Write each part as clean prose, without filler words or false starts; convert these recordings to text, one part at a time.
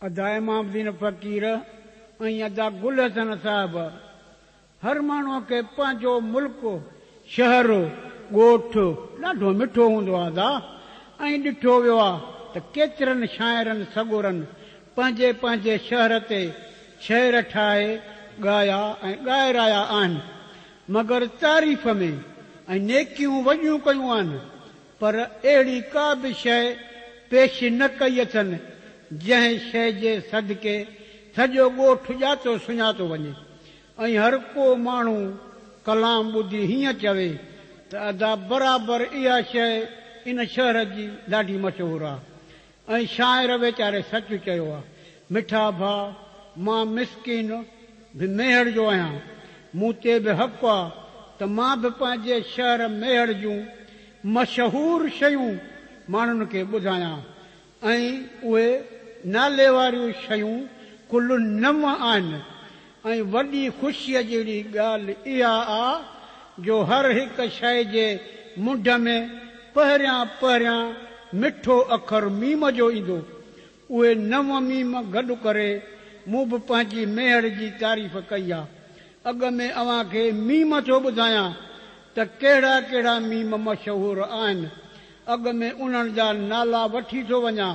अदा इमामुद्दीन फ़कीर ऐं अदा गुल हसन साहब हर माण्हूअ खे पंहिंजो मुल्क शहर ॻोठ ॾाढो मिठो हूंदो आहे अदा ऐं ॾिठो वियो आहे त केतिरनि शाइरनि सगोरनि पंहिंजे पंहिंजे शहर ते शहर ठाहे ॻाया ऐं ॻाए रहिया आहिनि मगर तारीफ़ में ऐं नेकियूं वॾियूं कयूं आहिनि पर अहिड़ी का बि शइ पेश न कई अथनि जंहिं शइ जे सदके सॼो ॻोठ ॼातो सुञातो वञे ऐं हर को माण्हू कलाम ॿुधी हीअं चवे त अदा बराबरि इहा शइ इन शहर जी ॾाढी मशहूरु आहे ऐं शाइर वीचारे सच चयो आहे मिठा भाउ मां मिसकिन बि मेहर जो आहियां मूं ते बि हक़ आहे त मां बि पंहिंजे शहर मेहर जूं मशहूरु शयूं माण्हुनि खे ॿुधायां ऐं उहे नाले वारियूं शयूं कुल 9 आहिनि ऐं वॾी ख़ुशीअ जहिड़ी ॻाल्हि इहा आहे जो हर हिक शइ जे मुंड में पहिरियां पहिरियां मिठो अखर मीम जो ईंदो उहे 9 मीम गॾु करे मूं बि पंहिंजी मेहर जी तारीफ़ कई आहे अॻ में अव्हां खे मीम थो ॿुधायां त कहिड़ा कहिड़ा मीम मशहूरु आहिनि अॻ में उन्हनि जा नाला वठी थो वञा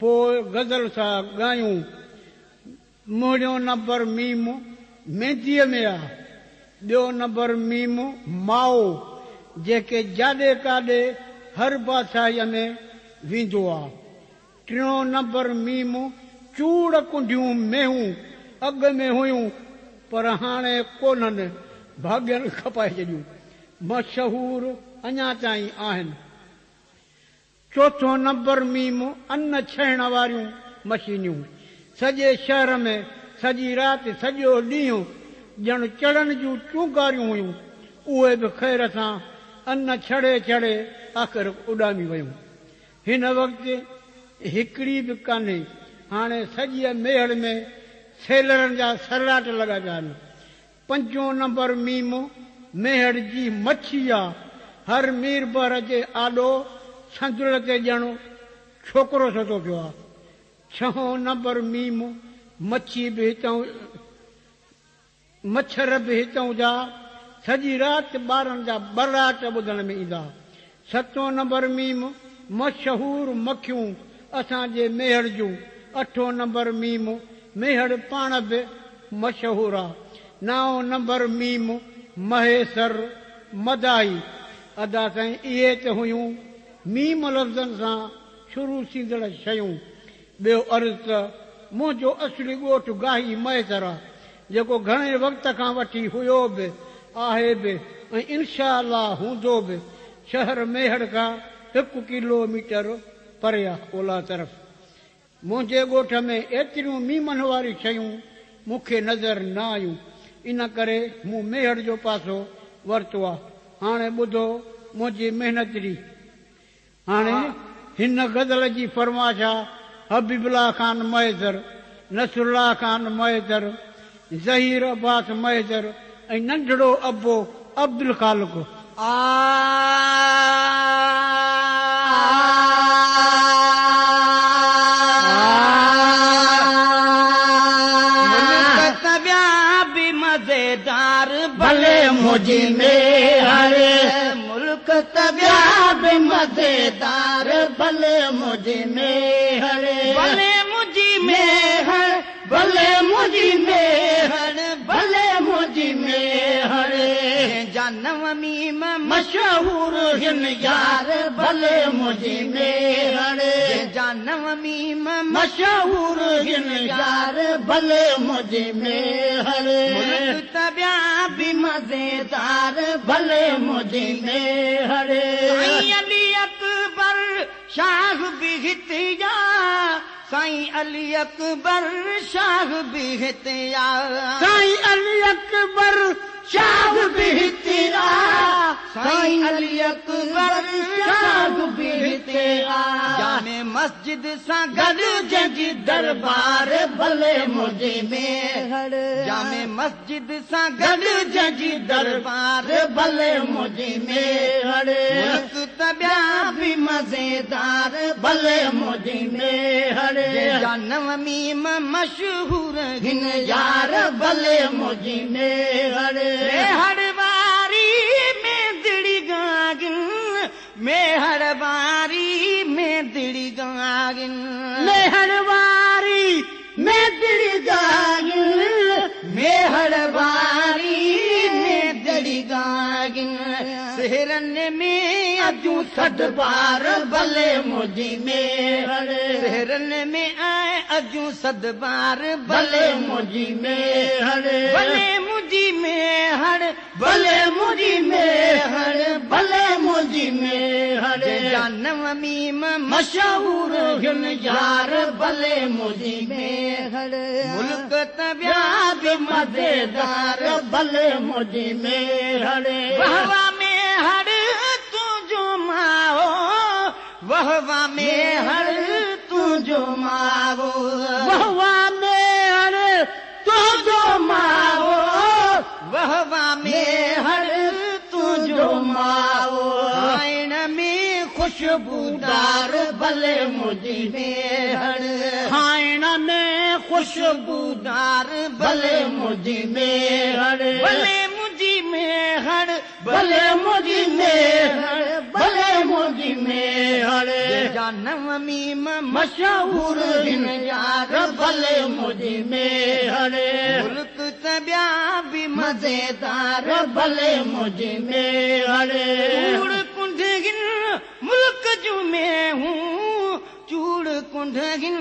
पोइ गज़ल सां ॻायूं मुहिरियों नंबर मीम मेहंदीअ में आहे ॿियो नंबर मीम माओ जेके जाॾे काॾे हर बादशाहीअ में वेंदो आहे टियों नंबर मीम चूड़ कुंडियूं मेहूं अॻ में हुयूं पर हाणे कोन्हनि भाॻियल खपाए छॾियूं मशहूरु अञा ताईं आहिनि चौथों नंबर मीम अन्न छहण वारियूं मशीनियूं सॼे शहर में सॼी राति सॼो ॾींहुं ॼण चढ़नि जूं चूंगारियूं हुयूं उहे बि ख़ैर सां अन्न छड़े छड़े आख़िर उॾामी वयूं हिन वक़्तु हिकिड़ी बि कान्हे हाणे सॼीअ मेहर में सेलरनि जा सराट लॻा पिया आहिनि पंजों नंबर मीम मेहर जी मच्छी आहे हर मीर बर जे आॾो संदुल ते ॼण छोकिरो सतो पियो आहे छहों नंबर मीम मच्छी बि हितां मच्छर बि हितां जा सॼी राति ॿारनि जा बराट ॿुधण में ईंदा सतों नंबर मीम मशहूरु मखियूं असांजे मेहर जूं अठों नंबर मीम मेहर पाण बि मशहूरु आहे 9 नंबर मीम महेसर मदाई अदा साईं इहे त हुयूं मीम लफ़्ज़नि सां शुरू थींदड़ शयूं ॿियो अर्ज़ु त मुंहिंजो असली ॻोठ गाही महेसर आहे जेको घणे वक़्त खां वठी हुयो बि आहे बि ऐं इनशा अल्लाह हूंदो बि शहर मेहर खां 1 किलोमीटर परे आहे ओलह तरफ़ मुंहिंजे ॻोठ में एतिरियूं मीमनि वारियूं शयूं मूंखे नज़र न आयूं इन करे मूं मेहर जो पासो वरितो आहे हाणे ॿुधो मुंहिंजी महिनत जी हाणे हिन गज़ल जी फरमाइश आहे हबीबुल्ला ख़ान महेसर नसरुल्ला ख़ान महेसर ज़हीर अब्बास महेसर ऐं नंढड़ो अबो अब्दुल ख़ालिक मज़ेदार भले मुझी मेहर मुल्क तबिया बि मज़ेदार भले मुझी मेहर भले मुझी मेहर भले मुझी मेहर भले मुझी मेहर जानव मीम मशहूर हिन यार भले मुझी मेहर जानव मीम मशहूर हिन यार भले मुझी मेहर मुल्क तबिया बि मज़ेदार भले मुझी मेहर साईं अली अकबर शाह बि हिते या साईं अली अकबर शाह बि हिते या साईं अली अकबर शाह बि हिते आ साईं अली अकबर शाह बि हिते आ जामे मस्जिद सां गॾु जंहिंजी दरबार भले मुझी में हड़ जामे मस्जिद सां गॾु जंहिंजी दरबार भले मुंहिंजी में हड़ मुल्क त ॿिया बि मज़ेदार भले मुंहिंजी में हड़ जानव मीम मशहूर हिन यार भले मुंहिंजी में हड़ वारी में दिड़ी गागिन मेहर वारी में दिड़ी गागिन मेहर वारी में दिड़ी गागिन मेहर वारी में दिड़ी गागिन सेहरन में अजू सद बार भले मुंहिंजी में सेहरन में आए अजू सद बार भले मुंहिंजी में भले मुंहिंजी में हड़ भले मुंहिंजी में हड़ भले मुंहिंजी में हड़ जानव मीम मशहूर हिन यार भले मुंहिंजी में हड़ मुल्क त ॿिया बि मज़ेदार भले मुंहिंजी में हड़ वहवा में हड़ तुंहिंजो माओ वहवा में हड़ तुंहिंजो माओ वहवा में हड़ तुंहिंजो माओ वहवा में हड़ तुंहिंजो माओ आइण में खुशबूदार भले मुंहिंजी में हड़ आइण में खुशबूदार भले मुंहिंजी में हड़ भले मुंहिंजी में हड़ भले मुंहिंजी में हड़ भले मुंहिंजी में हड़ जानव मीम मशहूर हिन यार भले मुंहिंजी में हड़ मुल्क त ॿिया बि मज़ेदार भले मुंहिंजी में हड़ चूड़ कुंढगिन मुल्क जूं में हूं चूड़ कुंढगिन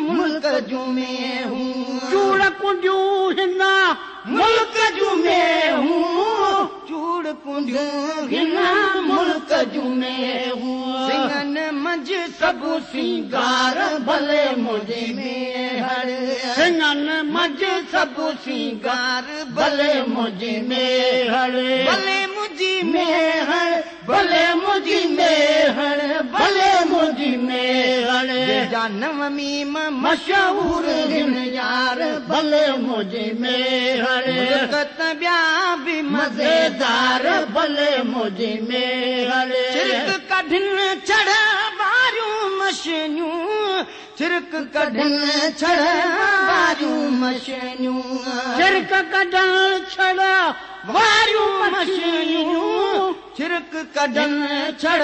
मुल्क जूं में हूं चूड़ कुंढियूं हिन मुल्क जूं में हूं चूड़ कुंढियूं हिन मुल्क जूं में हूं सिंगन मंझ सभु सिंगार भले मुंहिंजी में हड़ सिंगन मंझ सभु सिंगार भले मुंहिंजी में हड़ भले मुंहिंजी में हड़ भले मुंहिंजी में हड़ भले मुंहिंजी में हड़ जानव मीम मशहूर हिन यार भले मुंहिंजी में हड़ मुल्क त ॿिया बि मज़ेदार भले मुंहिंजी में हड़ चिरक कढनि चढ़ वारियूं मशीनियूं चिरक कढनि चढ़ वारियूं मशीनियूं चिरक कढनि चढ़ वारियूं मशीनियूं चिरक कढनि चढ़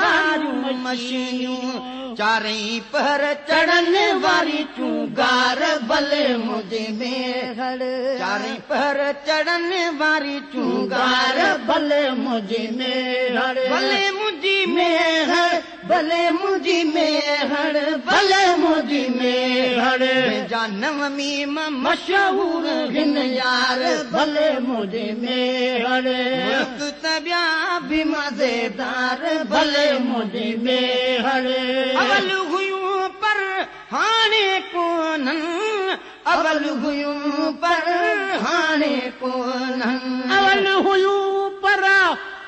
वारियूं मशीनियूं चारई पहर चढ़न वारी चूंगार भले मुंहिंजी में हड़ चारई पहर चढ़न वारी चूंगार भले मुंहिंजी में हड़ भले मुंहिंजी में हड़ भले मुंहिंजी में हड़ भले मुंहिंजी में हड़ जानव मीम मशहूर हिन यार भले मुंहिंजी में हड़ मुल्क त ॿिया बि मज़ेदार भले मुंहिंजी में हड़ अवल हुयूं पर हाणे कोन्हनि अवल हुयूं पर हाणे कोन्हनि अवल हुयूं पर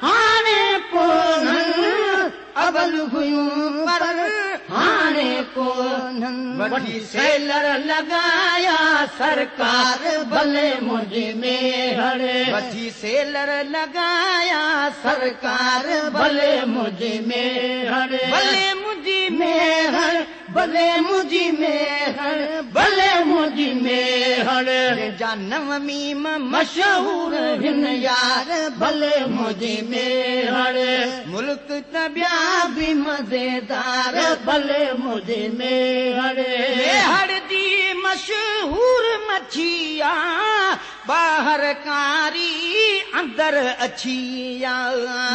हाणे कोन्हनि अवल हुयूं पर हाणे कोन्हनि वठी सेलर लॻाया सरकार भले मुंहिंजी में हड़ वठी सेलर लॻाया सरकार भले मुंहिंजी में हड़ भले मुंहिंजी में हड़ भले मुंहिंजी में हड़ भले मुंहिंजी में हड़ जानव मीम मशहूर हिन यार भले मुंहिंजी में हड़ मुल्क त ॿिया बि मज़ेदार भले मुंहिंजी में हड़ जी मशहूर मछिया ॿाहिर कारी अंदर अछिया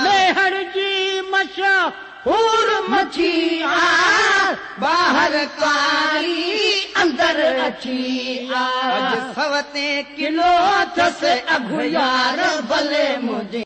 मेहर जी मशहूर मछिया ॿाहिर कारी अंदर अछिया अॼु 100 किलो अथसि अघु यार भले मुंहिंजी